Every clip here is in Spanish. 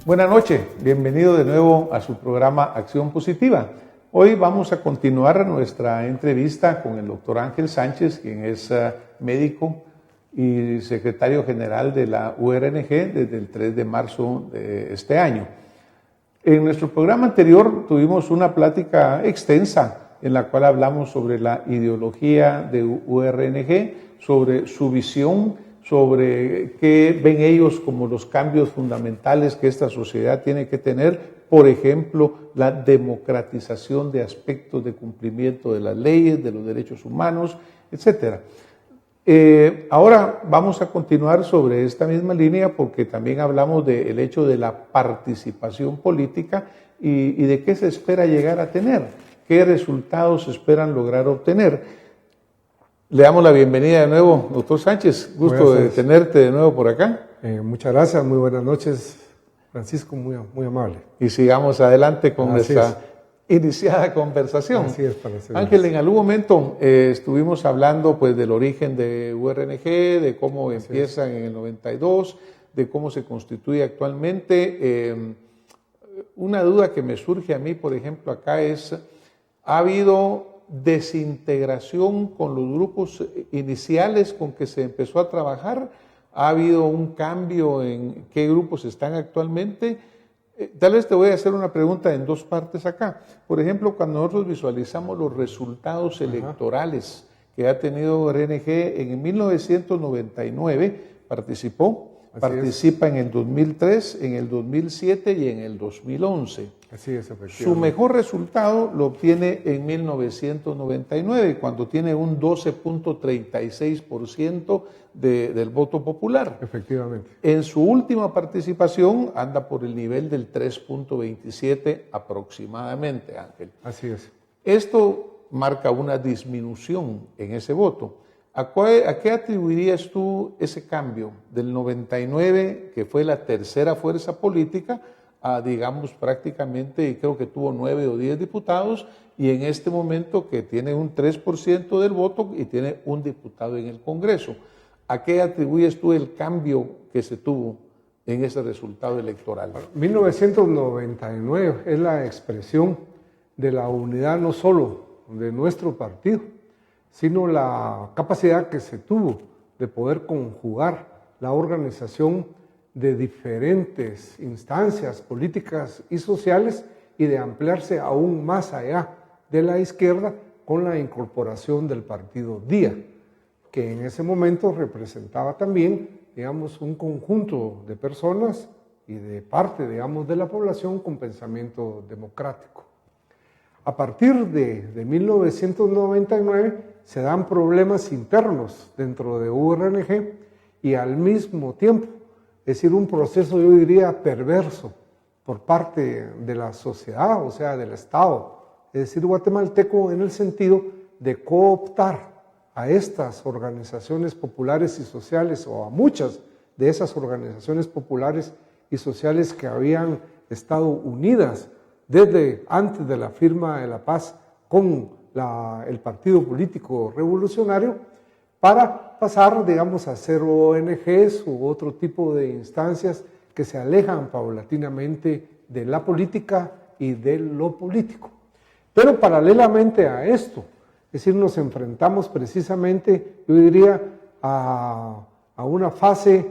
Buenas noches, bienvenido de nuevo a su programa Acción Positiva. Hoy vamos a continuar nuestra entrevista con el doctor Ángel Sánchez, quien es médico y secretario general de la URNG desde el 3 de marzo de este año. En nuestro programa anterior tuvimos una plática extensa en la cual hablamos sobre la ideología de URNG, sobre su visión, sobre qué ven ellos como los cambios fundamentales que esta sociedad tiene que tener, por ejemplo, la democratización de aspectos de cumplimiento de las leyes, de los derechos humanos, etc. Ahora vamos a continuar sobre esta misma línea porque también hablamos del hecho de la participación política y de qué se espera llegar a tener, qué resultados se esperan lograr obtener. Le damos la bienvenida de nuevo, doctor Sánchez. Gusto de tenerte de nuevo por acá. Muchas gracias, muy buenas noches, Francisco, muy amable. Y sigamos adelante con nuestra iniciada conversación. Así es, para ser Ángel, en algún momento estuvimos hablando pues del origen de URNG, de cómo empiezan en el 92, de cómo se constituye actualmente. Una duda que me surge a mí, por ejemplo, acá es, ¿ha habido desintegración con los grupos iniciales con que se empezó a trabajar? ¿Ha habido un cambio en qué grupos están actualmente? Tal vez te voy a hacer una pregunta en dos partes acá. Por ejemplo, cuando nosotros visualizamos los resultados electorales que ha tenido RNG en 1999, participa en el 2003, en el 2007 y en el 2011. Así es, efectivamente. Su mejor resultado lo obtiene en 1999, cuando tiene un 12.36% del voto popular. Efectivamente. En su última participación anda por el nivel del 3.27 aproximadamente, Ángel. Así es. Esto marca una disminución en ese voto. ¿A qué atribuirías tú ese cambio del 99, que fue la tercera fuerza política, a, digamos, prácticamente, y creo que tuvo 9 o 10 diputados, y en este momento que tiene un 3% del voto y tiene un diputado en el Congreso? ¿A qué atribuyes tú el cambio que se tuvo en ese resultado electoral? 1999 es la expresión de la unidad no solo de nuestro partido, sino la capacidad que se tuvo de poder conjugar la organización de diferentes instancias políticas y sociales y de ampliarse aún más allá de la izquierda con la incorporación del partido DIA, que en ese momento representaba también, digamos, un conjunto de personas y de parte, digamos, de la población con pensamiento democrático. A partir de 1999 se dan problemas internos dentro de URNG y al mismo tiempo, es decir, un proceso, yo diría, perverso por parte de la sociedad, o sea, del Estado, es decir, guatemalteco, en el sentido de cooptar a estas organizaciones populares y sociales, o a muchas de esas organizaciones populares y sociales que habían estado unidas desde antes de la firma de la paz con el Partido Político Revolucionario, para pasar, digamos, a ser ONGs u otro tipo de instancias que se alejan paulatinamente de la política y de lo político. Pero paralelamente a esto, es decir, nos enfrentamos precisamente, yo diría, a una fase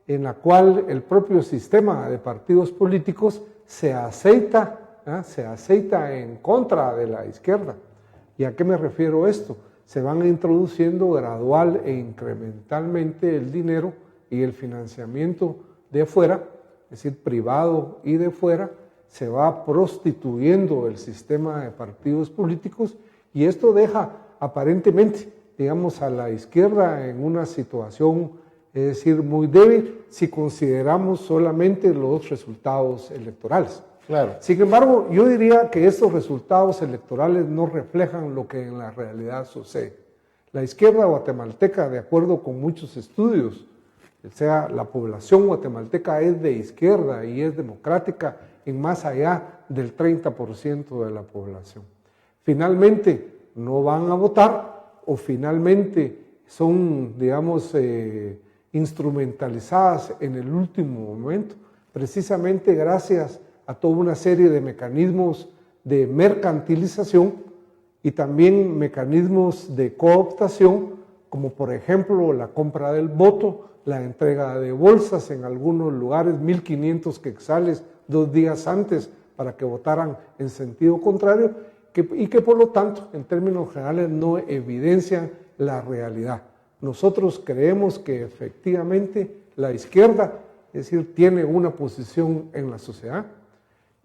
en la cual el propio sistema de partidos políticos se aceita en contra de la izquierda. ¿Y a qué me refiero esto? Se van introduciendo gradual e incrementalmente el dinero y el financiamiento de fuera, es decir, privado y de fuera, se va prostituyendo el sistema de partidos políticos y esto deja aparentemente, digamos, a la izquierda en una situación, es decir, muy débil si consideramos solamente los resultados electorales. Claro. Sin embargo, yo diría que estos resultados electorales no reflejan lo que en la realidad sucede. La izquierda guatemalteca, de acuerdo con muchos estudios, o sea, la población guatemalteca es de izquierda y es democrática en más allá del 30% de la población. Finalmente, no van a votar o finalmente son, digamos, instrumentalizadas en el último momento precisamente gracias a toda una serie de mecanismos de mercantilización y también mecanismos de cooptación, como por ejemplo la compra del voto, la entrega de bolsas en algunos lugares, 1.500 quetzales 2 días antes para que votaran en sentido contrario, y que por lo tanto, en términos generales, no evidencian la realidad. Nosotros creemos que efectivamente la izquierda, es decir, tiene una posición en la sociedad,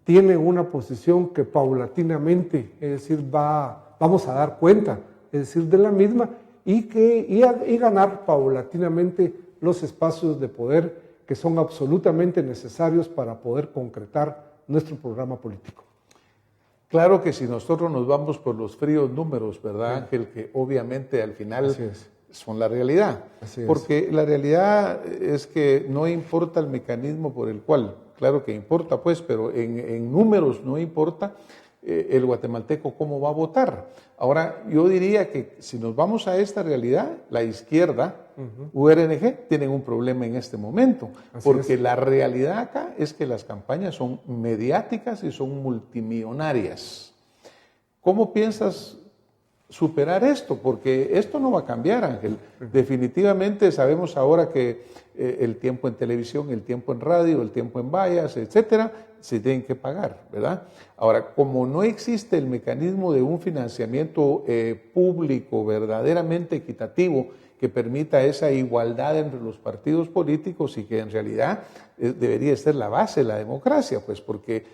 tiene una posición que paulatinamente, es decir, vamos a dar cuenta, es decir, de la misma, y ganar paulatinamente los espacios de poder que son absolutamente necesarios para poder concretar nuestro programa político. Claro que si nosotros nos vamos por los fríos números, ¿verdad, Ángel? Que obviamente al final son la realidad. Porque la realidad es que no importa el mecanismo por el cual, claro que importa pues, pero en números no importa el guatemalteco cómo va a votar. Ahora, yo diría que si nos vamos a esta realidad, la izquierda, URNG, tienen un problema en este momento, porque la realidad acá es que las campañas son mediáticas y son multimillonarias. ¿Cómo piensas superar esto? Porque esto no va a cambiar, Ángel. Definitivamente sabemos ahora que el tiempo en televisión, el tiempo en radio, el tiempo en vallas, etcétera, se tienen que pagar, ¿verdad? Ahora, como no existe el mecanismo de un financiamiento público verdaderamente equitativo que permita esa igualdad entre los partidos políticos y que en realidad debería ser la base de la democracia, pues porque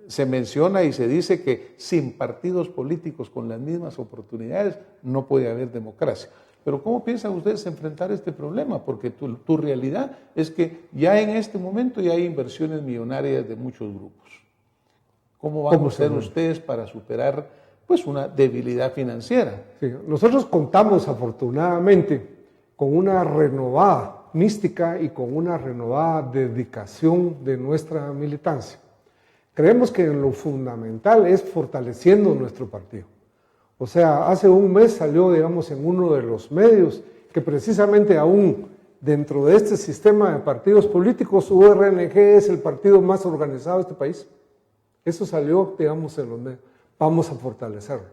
se menciona y se dice que sin partidos políticos con las mismas oportunidades no puede haber democracia. Pero ¿cómo piensan ustedes enfrentar este problema? Porque tu realidad es que ya en este momento ya hay inversiones millonarias de muchos grupos. ¿Cómo van a hacer ustedes para superar pues una debilidad financiera? Sí, nosotros contamos afortunadamente con una renovada mística y con una renovada dedicación de nuestra militancia. Creemos que lo fundamental es fortaleciendo nuestro partido. O sea, hace un mes salió, digamos, en uno de los medios que precisamente aún dentro de este sistema de partidos políticos, URNG es el partido más organizado de este país. Eso salió, digamos, en los medios. Vamos a fortalecerlo.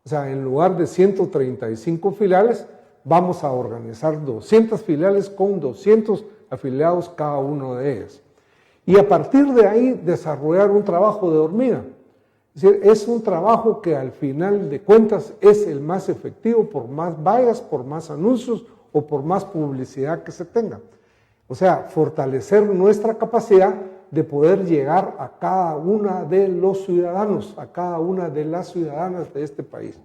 O sea, en lugar de 135 filiales, vamos a organizar 200 filiales con 200 afiliados cada uno de ellas. Y a partir de ahí desarrollar un trabajo de hormiga. Es decir, es un trabajo que al final de cuentas es el más efectivo por más vallas, por más anuncios o por más publicidad que se tenga. O sea, fortalecer nuestra capacidad de poder llegar a cada una de los ciudadanos, a cada una de las ciudadanas de este país.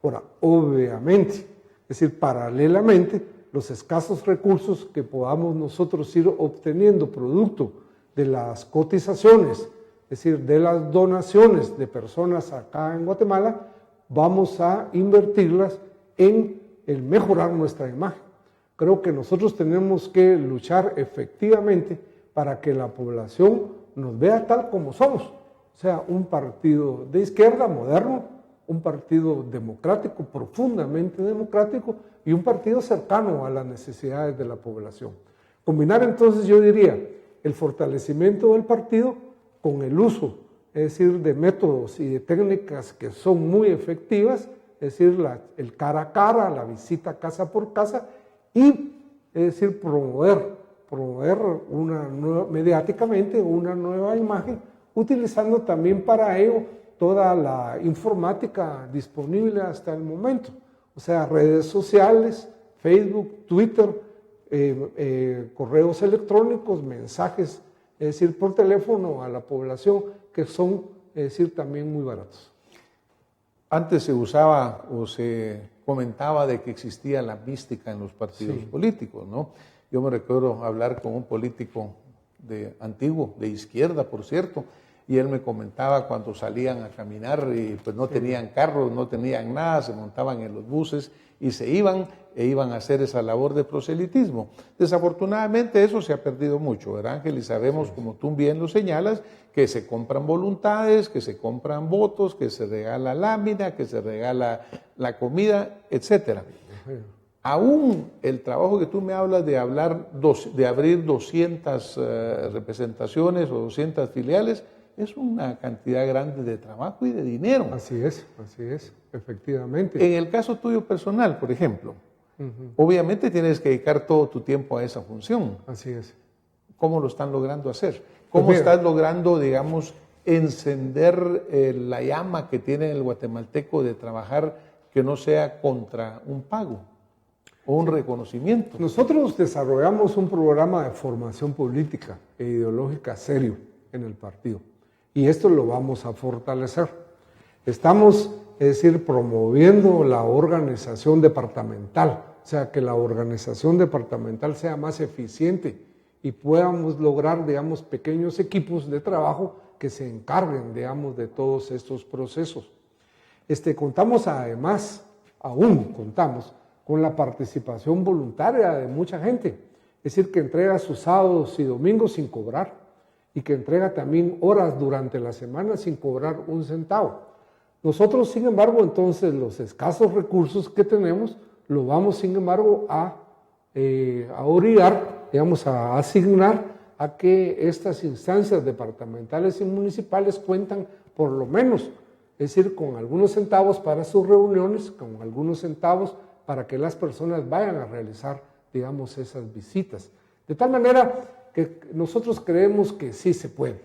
Ahora, obviamente, es decir, paralelamente, los escasos recursos que podamos nosotros ir obteniendo producto de las cotizaciones, es decir, de las donaciones de personas acá en Guatemala, vamos a invertirlas en el mejorar nuestra imagen. Creo que nosotros tenemos que luchar efectivamente para que la población nos vea tal como somos. O sea, un partido de izquierda moderno, un partido democrático, profundamente democrático, y un partido cercano a las necesidades de la población. Combinar entonces, yo diría, el fortalecimiento del partido con el uso, es decir, de métodos y de técnicas que son muy efectivas, es decir, el cara a cara, la visita casa por casa, y es decir, promover mediáticamente una nueva imagen, utilizando también para ello toda la informática disponible hasta el momento. O sea, redes sociales, Facebook, Twitter, correos electrónicos, mensajes, es decir, por teléfono a la población, que son, es decir, también muy baratos. Antes se usaba o se comentaba de que existía la mística en los partidos políticos, ¿no? Yo me recuerdo hablar con un político antiguo, de izquierda, por cierto, y él me comentaba cuando salían a caminar y pues no tenían carros, no tenían nada, se montaban en los buses y se iban a hacer esa labor de proselitismo. Desafortunadamente eso se ha perdido mucho, ¿verdad, Ángel? Y sabemos, como tú bien lo señalas, que se compran voluntades, que se compran votos, que se regala lámina, que se regala la comida, etcétera. aún el trabajo que tú me hablas de abrir 200 representaciones o 200 filiales, es una cantidad grande de trabajo y de dinero. Así es, efectivamente. En el caso tuyo personal, por ejemplo, obviamente tienes que dedicar todo tu tiempo a esa función. Así es. ¿Cómo lo están logrando hacer? ¿Cómo estás logrando, digamos, encender la llama que tiene el guatemalteco de trabajar que no sea contra un pago o un reconocimiento? Nosotros desarrollamos un programa de formación política e ideológica serio en el partido y esto lo vamos a fortalecer. Estamos, es decir, promoviendo la organización departamental, o sea, que la organización departamental sea más eficiente y podamos lograr, digamos, pequeños equipos de trabajo que se encarguen, digamos, de todos estos procesos. Contamos además, aún contamos, con la participación voluntaria de mucha gente, es decir, que entrega sus sábados y domingos sin cobrar y que entrega también horas durante la semana sin cobrar un centavo. Nosotros, sin embargo, entonces, los escasos recursos que tenemos, lo vamos, sin embargo, a obligar, digamos, a asignar a que estas instancias departamentales y municipales cuentan por lo menos, es decir, con algunos centavos para sus reuniones, con algunos centavos para que las personas vayan a realizar, digamos, esas visitas. De tal manera que nosotros creemos que sí se puede.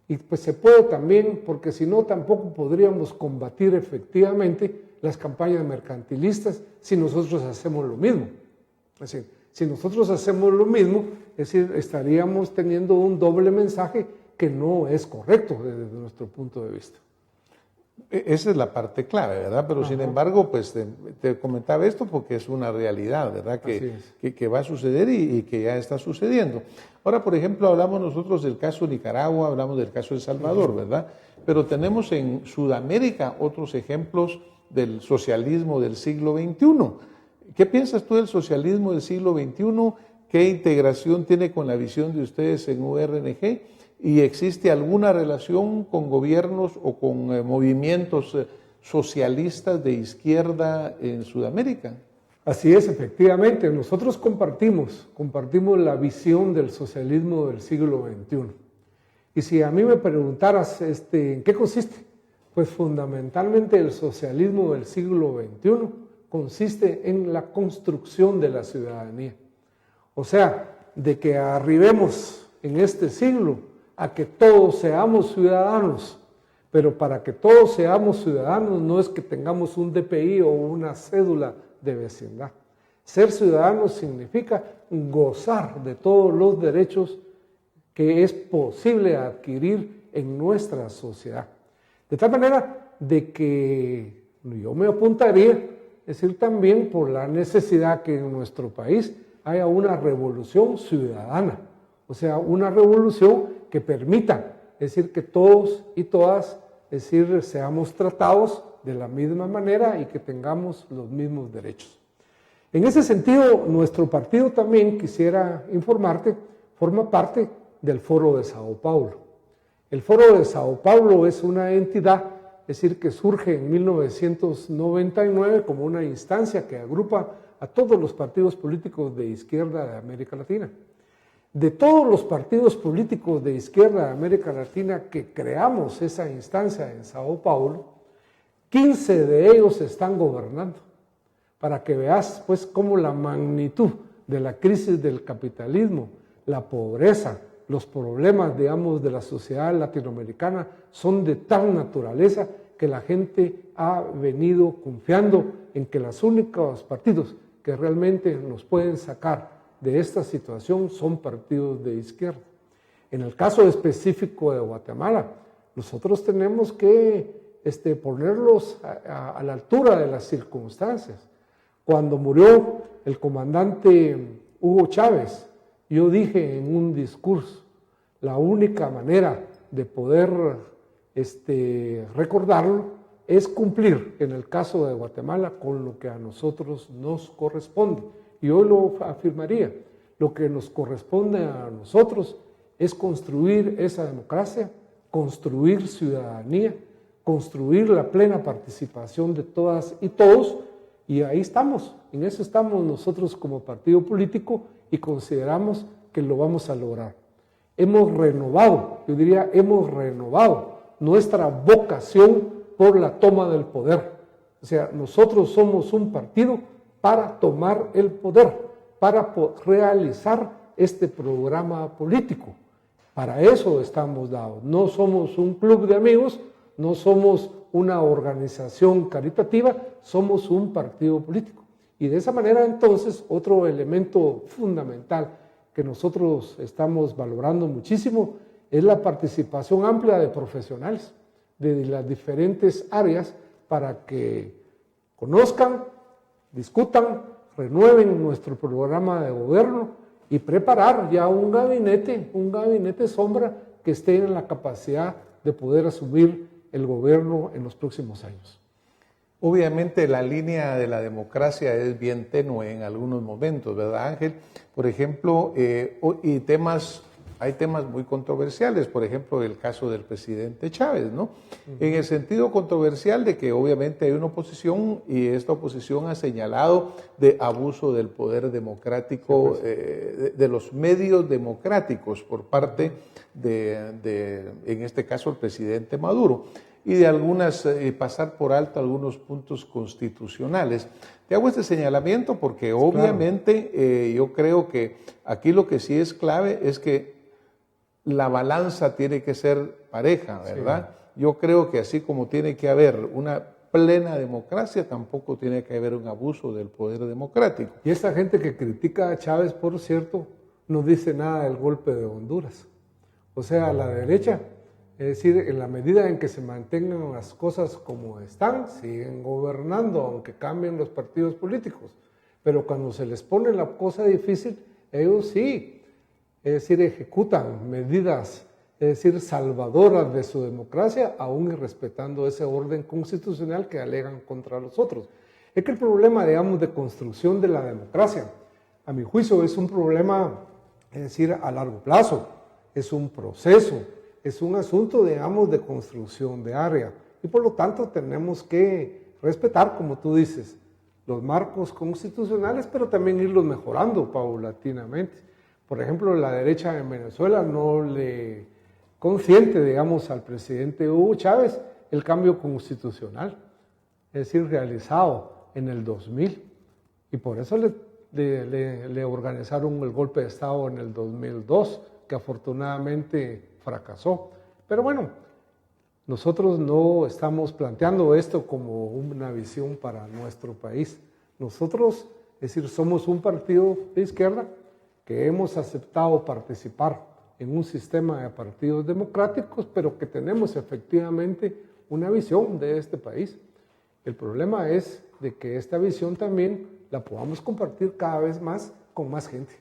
Y pues se puede también, porque si no tampoco podríamos combatir efectivamente las campañas mercantilistas si nosotros hacemos lo mismo. Es decir, si nosotros hacemos lo mismo, es decir, estaríamos teniendo un doble mensaje que no es correcto desde nuestro punto de vista. Esa es la parte clave, ¿verdad? Pero sin embargo, pues te comentaba esto porque es una realidad, ¿verdad? Que va a suceder y que ya está sucediendo. Ahora, por ejemplo, hablamos nosotros del caso Nicaragua, hablamos del caso El Salvador, ¿verdad? Pero tenemos en Sudamérica otros ejemplos del socialismo del siglo XXI. ¿Qué piensas tú del socialismo del siglo XXI? ¿Qué integración tiene con la visión de ustedes en URNG? ¿Y existe alguna relación con gobiernos o con movimientos socialistas de izquierda en Sudamérica? Así es, efectivamente. Nosotros compartimos la visión del socialismo del siglo XXI. Y si a mí me preguntaras ¿en qué consiste? Pues fundamentalmente el socialismo del siglo XXI consiste en la construcción de la ciudadanía. O sea, de que arribemos en este siglo a que todos seamos ciudadanos, pero para que todos seamos ciudadanos no es que tengamos un DPI o una cédula de vecindad. Ser ciudadano significa gozar de todos los derechos que es posible adquirir en nuestra sociedad. De tal manera de que yo me apuntaría, es decir, también por la necesidad que en nuestro país haya una revolución ciudadana, o sea, una revolución que permita, es decir, que todos y todas, es decir, seamos tratados de la misma manera y que tengamos los mismos derechos. En ese sentido, nuestro partido también, quisiera informarte, forma parte del Foro de Sao Paulo. El Foro de Sao Paulo es una entidad, es decir, que surge en 1999 como una instancia que agrupa a todos los partidos políticos de izquierda de América Latina. De todos los partidos políticos de izquierda de América Latina que creamos esa instancia en Sao Paulo, 15 de ellos están gobernando. Para que veas, pues, cómo la magnitud de la crisis del capitalismo, la pobreza, los problemas, digamos, de la sociedad latinoamericana son de tal naturaleza que la gente ha venido confiando en que los únicos partidos que realmente nos pueden sacar de esta situación son partidos de izquierda. En el caso específico de Guatemala, nosotros tenemos que ponerlos a la altura de las circunstancias. Cuando murió el comandante Hugo Chávez, yo dije en un discurso, la única manera de poder recordarlo es cumplir, en el caso de Guatemala, con lo que a nosotros nos corresponde. Y hoy lo afirmaría, lo que nos corresponde a nosotros es construir esa democracia, construir ciudadanía, construir la plena participación de todas y todos Y ahí estamos, en eso estamos nosotros como partido político y consideramos que lo vamos a lograr. Hemos renovado, yo diría, hemos renovado nuestra vocación por la toma del poder. O sea, nosotros somos un partido para tomar el poder, para realizar este programa político. Para eso estamos dados. No somos un club de amigos, no somos una organización caritativa, somos un partido político. Y de esa manera, entonces, otro elemento fundamental que nosotros estamos valorando muchísimo es la participación amplia de profesionales de las diferentes áreas para que conozcan, discutan, renueven nuestro programa de gobierno y preparar ya un gabinete sombra que esté en la capacidad de poder asumir el gobierno en los próximos años. Obviamente la línea de la democracia es bien tenue en algunos momentos, ¿verdad, Ángel? Por ejemplo, hay temas muy controversiales, por ejemplo, el caso del presidente Chávez, ¿no? En el sentido controversial de que obviamente hay una oposición y esta oposición ha señalado de abuso del poder democrático, de los medios democráticos por parte en este caso, el presidente Maduro, y de pasar por alto algunos puntos constitucionales. Te hago este señalamiento porque obviamente yo creo que aquí lo que sí es clave es que la balanza tiene que ser pareja, ¿verdad? Sí. Yo creo que así como tiene que haber una plena democracia, tampoco tiene que haber un abuso del poder democrático. Y esa gente que critica a Chávez, por cierto, no dice nada del golpe de Honduras. O sea, la derecha, es decir, en la medida en que se mantengan las cosas como están, siguen gobernando, aunque cambien los partidos políticos. Pero cuando se les pone la cosa difícil, ellos sí, es decir, ejecutan medidas, es decir, salvadoras de su democracia, aún respetando ese orden constitucional que alegan contra los otros. Es que el problema, digamos, de construcción de la democracia, a mi juicio, es un problema, es decir, a largo plazo, es un proceso, es un asunto, digamos, de construcción de área. Y por lo tanto tenemos que respetar, como tú dices, los marcos constitucionales, pero también irlos mejorando paulatinamente. Por ejemplo, la derecha en Venezuela no le consiente, digamos, al presidente Hugo Chávez el cambio constitucional, es decir, realizado en el 2000. Y por eso le organizaron el golpe de Estado en el 2002, que afortunadamente fracasó. Pero bueno, nosotros no estamos planteando esto como una visión para nuestro país. Nosotros, es decir, somos un partido de izquierda que hemos aceptado participar en un sistema de partidos democráticos, pero que tenemos efectivamente una visión de este país. El problema es de que esta visión también la podamos compartir cada vez más con más gente.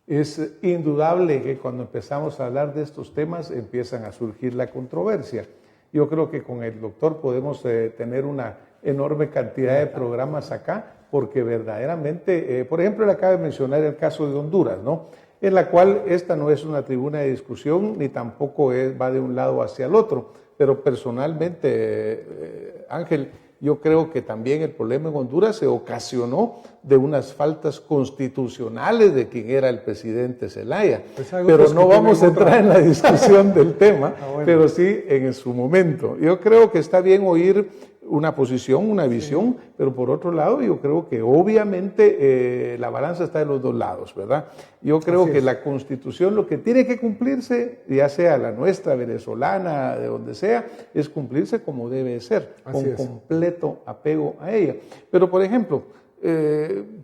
Es indudable que cuando empezamos a hablar de estos temas empiezan a surgir la controversia. Yo creo que con el doctor podemos tener una enorme cantidad de programas acá, porque verdaderamente, por ejemplo, él acaba de mencionar el caso de Honduras, ¿no? En la cual esta no es una tribuna de discusión, ni tampoco va de un lado hacia el otro, pero personalmente, Ángel, yo creo que también el problema en Honduras se ocasionó de unas faltas constitucionales de quien era el presidente Zelaya. Pero no vamos a entrar en la discusión del tema, pero sí en su momento. Yo creo que está bien oír una posición, una visión, pero por otro lado yo creo que obviamente la balanza está de los dos lados, ¿verdad? Yo creo que la Constitución lo que tiene que cumplirse, ya sea la nuestra, venezolana, de donde sea, es cumplirse como debe ser, con completo apego a ella. Pero por ejemplo,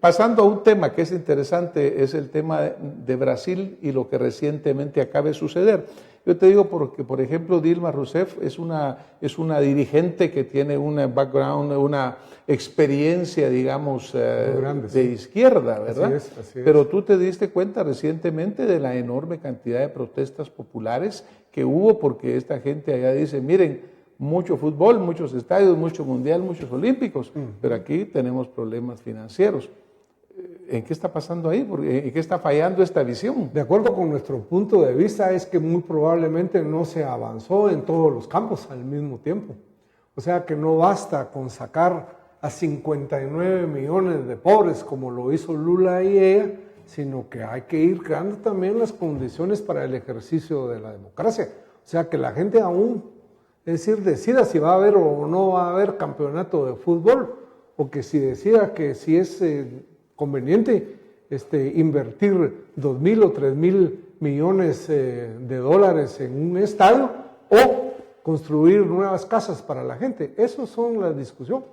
pasando a un tema que es interesante, es el tema de Brasil y lo que recientemente acaba de suceder. Yo te digo porque, por ejemplo, Dilma Rousseff es una dirigente que tiene un background, una experiencia, digamos, de izquierda, ¿verdad? Así es. Pero tú te diste cuenta recientemente de la enorme cantidad de protestas populares que hubo porque esta gente allá dice, miren, mucho fútbol, muchos estadios, mucho mundial, muchos olímpicos, pero aquí tenemos problemas financieros. ¿En qué está pasando ahí? ¿En qué está fallando esta visión? De acuerdo con nuestro punto de vista es que muy probablemente no se avanzó en todos los campos al mismo tiempo. O sea que no basta con sacar a 59 millones de pobres como lo hizo Lula y ella, sino que hay que ir creando también las condiciones para el ejercicio de la democracia. O sea, que la gente aún, es decir, decida si va a haber o no va a haber campeonato de fútbol, o que si decida que si es conveniente invertir 2.000 o 3.000 millones de dólares en un estadio, o construir nuevas casas para la gente. Esas son las discusiones.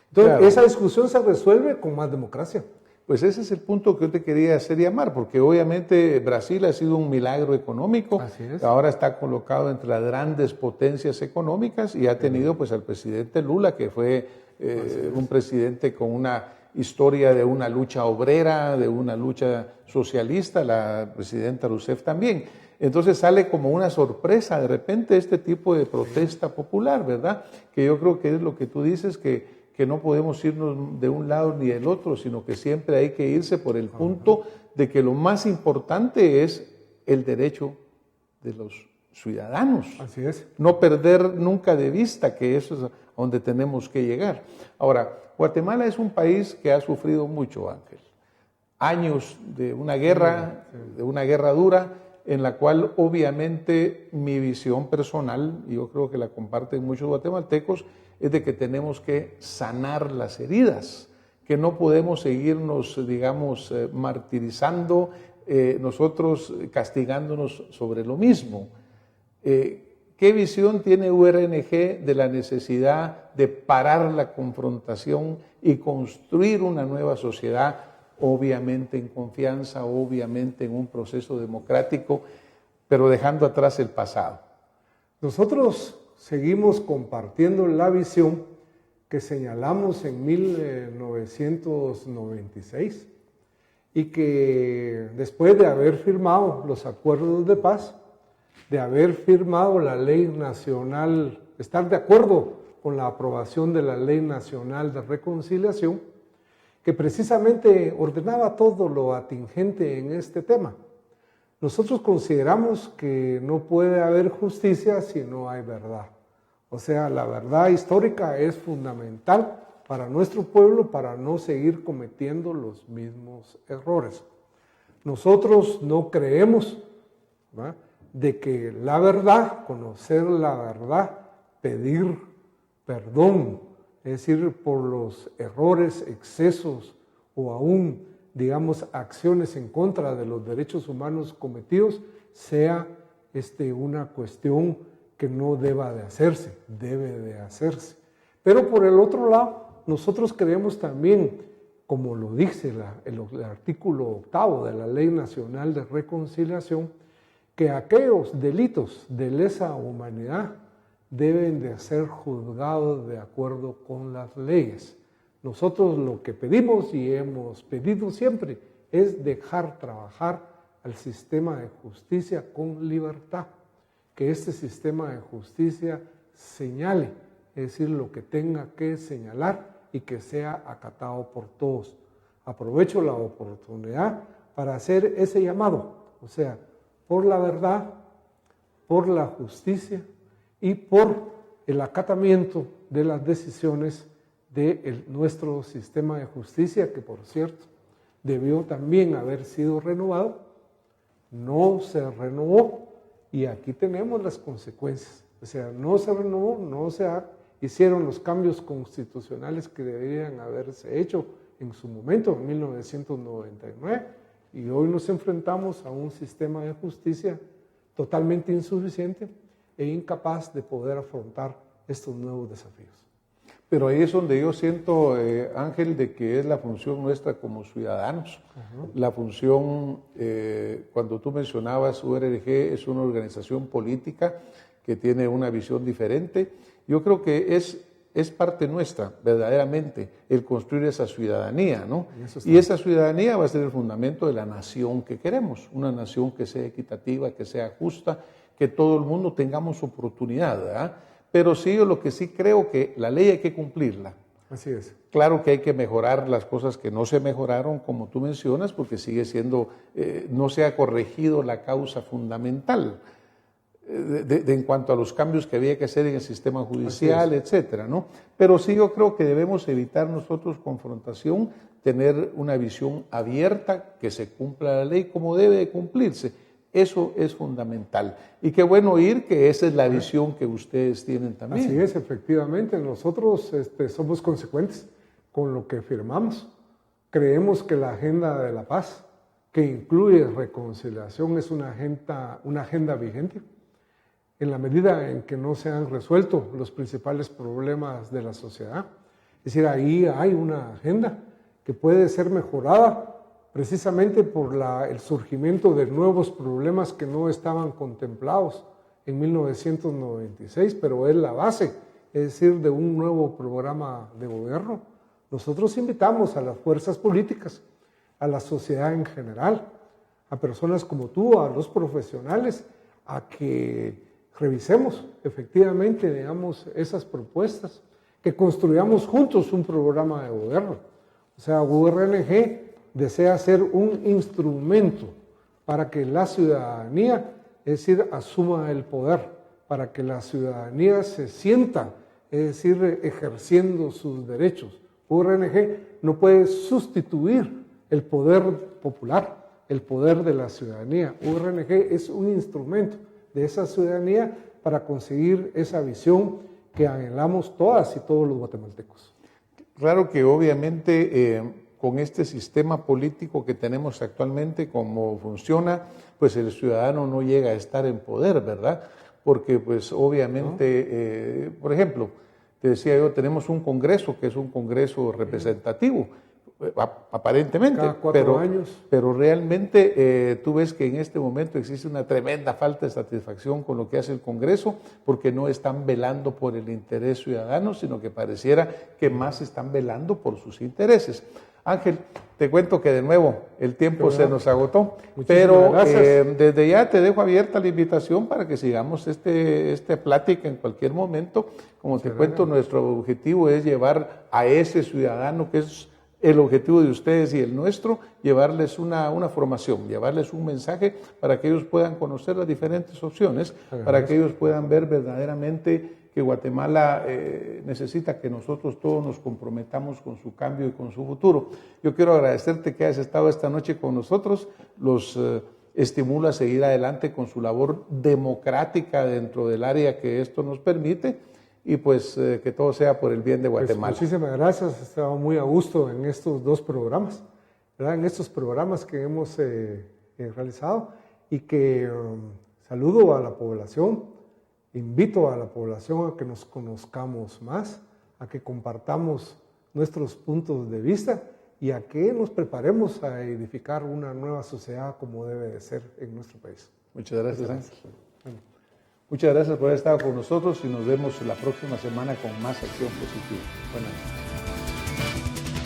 Entonces, claro, esa discusión se resuelve con más democracia. Pues ese es el punto que yo te quería hacer llamar, porque obviamente Brasil ha sido un milagro económico. Así es. Ahora está colocado entre las grandes potencias económicas y ha tenido pues al presidente Lula, que fue un presidente con una historia de una lucha obrera, de una lucha socialista, la presidenta Rousseff también. Entonces sale como una sorpresa de repente este tipo de protesta popular, ¿verdad? Que yo creo que es lo que tú dices, que no podemos irnos de un lado ni del otro, sino que siempre hay que irse por el punto de que lo más importante es el derecho de los ciudadanos. Así es. No perder nunca de vista que eso es a donde tenemos que llegar. Ahora, Guatemala es un país que ha sufrido mucho, Ángel. Años de una guerra dura, en la cual obviamente mi visión personal, y yo creo que la comparten muchos guatemaltecos, es de que tenemos que sanar las heridas, que no podemos seguirnos, digamos, martirizando, nosotros castigándonos sobre lo mismo. ¿Qué visión tiene URNG de la necesidad de parar la confrontación y construir una nueva sociedad, obviamente en confianza, obviamente en un proceso democrático, pero dejando atrás el pasado? Nosotros seguimos compartiendo la visión que señalamos en 1996 y que después de haber firmado los acuerdos de paz, de haber firmado la ley nacional, estar de acuerdo con la aprobación de la ley nacional de reconciliación, que precisamente ordenaba todo lo atingente en este tema. Nosotros consideramos que no puede haber justicia si no hay verdad. O sea, la verdad histórica es fundamental para nuestro pueblo para no seguir cometiendo los mismos errores. Nosotros no creemos, ¿verdad?, de que la verdad, conocer la verdad, pedir perdón, es decir, por los errores, excesos o aún, digamos, acciones en contra de los derechos humanos cometidos, sea una cuestión que no deba de hacerse, debe de hacerse. Pero por el otro lado, nosotros creemos también, como lo dice el artículo 8º de la Ley Nacional de Reconciliación, que aquellos delitos de lesa humanidad deben de ser juzgados de acuerdo con las leyes. Nosotros lo que pedimos y hemos pedido siempre es dejar trabajar al sistema de justicia con libertad, que este sistema de justicia señale, es decir, lo que tenga que señalar y que sea acatado por todos. Aprovecho la oportunidad para hacer ese llamado, o sea, por la verdad, por la justicia y por el acatamiento de las decisiones de nuestro sistema de justicia, que por cierto debió también haber sido renovado, no se renovó y aquí tenemos las consecuencias. O sea, no se renovó, no se hicieron los cambios constitucionales que deberían haberse hecho en su momento, en 1999, y hoy nos enfrentamos a un sistema de justicia totalmente insuficiente e incapaz de poder afrontar estos nuevos desafíos. Pero ahí es donde yo siento, Ángel, de que es la función nuestra como ciudadanos. La función, cuando tú mencionabas URG, es una organización política que tiene una visión diferente. Yo creo que es parte nuestra, verdaderamente, el construir esa ciudadanía, ¿no? Y esa ciudadanía va a ser el fundamento de la nación que queremos, una nación que sea equitativa, que sea justa, que todo el mundo tengamos oportunidad, ¿verdad? Pero sí, yo lo que sí creo que la ley hay que cumplirla. Así es. Claro que hay que mejorar las cosas que no se mejoraron, como tú mencionas, porque sigue siendo, no se ha corregido la causa fundamental. en cuanto a los cambios que había que hacer en el sistema judicial, etcétera, ¿no? Pero sí yo creo que debemos evitar nosotros confrontación, tener una visión abierta, que se cumpla la ley como debe de cumplirse. Eso es fundamental. Y qué bueno oír que esa es la visión que ustedes tienen también. Así es, efectivamente. Nosotros somos consecuentes con lo que firmamos. Creemos que la agenda de la paz, que incluye reconciliación, es una agenda vigente. En la medida en que no se han resuelto los principales problemas de la sociedad. Es decir, ahí hay una agenda que puede ser mejorada precisamente por el surgimiento de nuevos problemas que no estaban contemplados en 1996, pero es la base, es decir, de un nuevo programa de gobierno. Nosotros invitamos a las fuerzas políticas, a la sociedad en general, a personas como tú, a los profesionales, a que revisemos efectivamente, digamos, esas propuestas, que construyamos juntos un programa de gobierno. O sea, URNG desea ser un instrumento para que la ciudadanía, es decir, asuma el poder, para que la ciudadanía se sienta, es decir, ejerciendo sus derechos. URNG no puede sustituir el poder popular, el poder de la ciudadanía. URNG es un instrumento de esa ciudadanía para conseguir esa visión que anhelamos todas y todos los guatemaltecos. Claro que obviamente con este sistema político que tenemos actualmente, como funciona, pues el ciudadano no llega a estar en poder, ¿verdad? Porque pues obviamente, por ejemplo, te decía yo, tenemos un congreso que es un congreso representativo, aparentemente, cada 4 años. Pero realmente tú ves que en este momento existe una tremenda falta de satisfacción con lo que hace el Congreso, porque no están velando por el interés ciudadano, sino que pareciera que más están velando por sus intereses. Ángel, te cuento que de nuevo el tiempo se nos agotó, pero desde ya te dejo abierta la invitación para que sigamos esta plática en cualquier momento. Como te cuento, nuestro objetivo es llevar a ese ciudadano, que es el objetivo de ustedes y el nuestro, llevarles una formación, llevarles un mensaje para que ellos puedan conocer las diferentes opciones, para que ellos puedan ver verdaderamente que Guatemala necesita que nosotros todos nos comprometamos con su cambio y con su futuro. Yo quiero agradecerte que hayas estado esta noche con nosotros, los estimulo a seguir adelante con su labor democrática dentro del área que esto nos permite, y pues que todo sea por el bien de Guatemala. Pues muchísimas gracias, he estado muy a gusto en estos 2 programas, ¿verdad? En estos programas que hemos realizado, y que saludo a la población, invito a la población a que nos conozcamos más, a que compartamos nuestros puntos de vista y a que nos preparemos a edificar una nueva sociedad como debe de ser en nuestro país. Muchas gracias, Ángel. Muchas gracias por haber estado con nosotros y nos vemos la próxima semana con más Acción Positiva. Buenas noches.